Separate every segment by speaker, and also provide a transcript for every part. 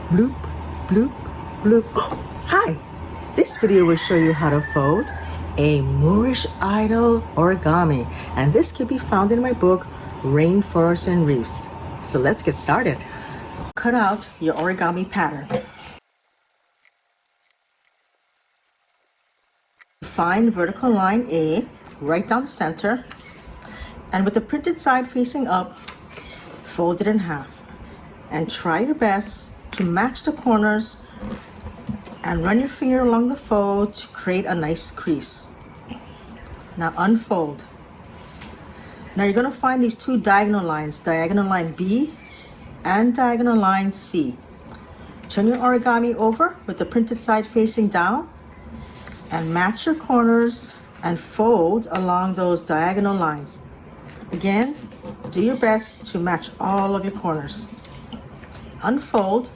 Speaker 1: bloop, bloop, bloop. Hi! This video will show you how to fold a Moorish Idol origami, and this can be found in my book, Rainforests and Reefs. So let's get started. Cut out your origami pattern. Find vertical line A right down the center, and with the printed side facing up, fold it in half. And try your best to match the corners and run your finger along the fold to create a nice crease. Now unfold. Now you're going to find these two diagonal lines, diagonal line B and diagonal line C. Turn your origami over with the printed side facing down and match your corners and fold along those diagonal lines. Again, do your best to match all of your corners. Unfold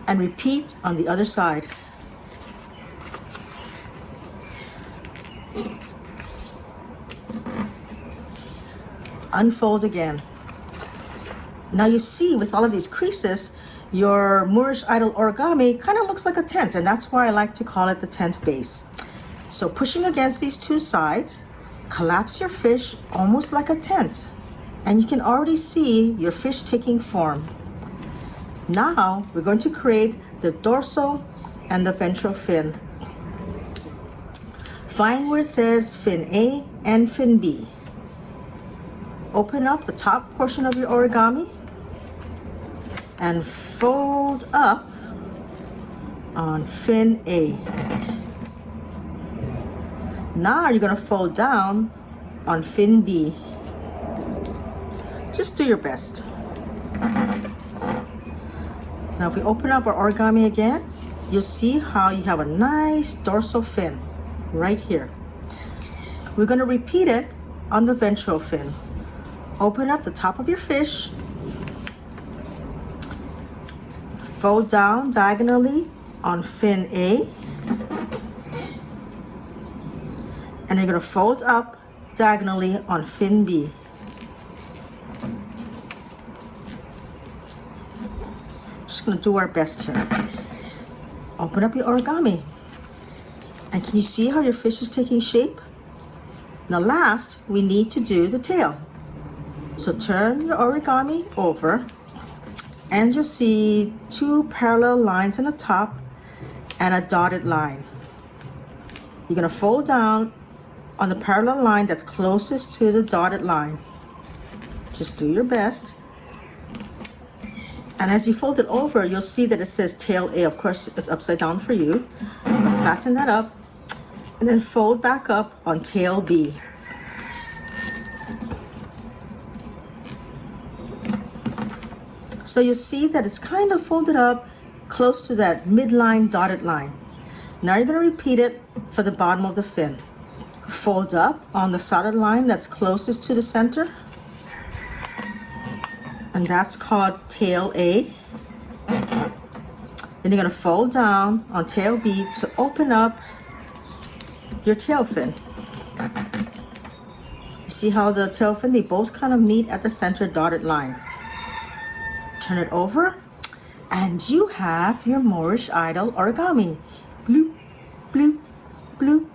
Speaker 1: and repeat on the other side. Unfold again. Now you see with all of these creases, your Moorish Idol origami kind of looks like a tent, and that's why I like to call it the tent base. So pushing against these two sides, collapse your fish almost like a tent, and you can already see your fish taking form. Now we're going to create the dorsal and the ventral fin. Find where it says fin A and fin B. Open up the top portion of your origami and fold up on fin A. Now you're going to fold down on fin B. Just do your best. Now if we open up our origami again, you'll see how you have a nice dorsal fin right here. We're going to repeat it on the ventral fin. Open up the top of your fish, fold down diagonally on fin A, and you're going to fold up diagonally on fin B. Just going to do our best here. Open up your origami, and can you see how your fish is taking shape? Now last, we need to do the tail. So turn your origami over, and you'll see two parallel lines on the top and a dotted line. You're going to fold down on the parallel line that's closest to the dotted line. Just do your best. And as you fold it over, you'll see that it says tail A. Of course, it's upside down for you. Flatten that up and then fold back up on tail B. So you'll see that it's kind of folded up close to that midline dotted line. Now you're going to repeat it for the bottom of the fin. Fold up on the solid line that's closest to the center, and that's called tail A. Then you're going to fold down on tail B to open up your tail fin. You see how the tail fin, they both kind of meet at the center dotted line. Turn it over, and you have your Moorish Idol origami. Bloop, bloop, bloop.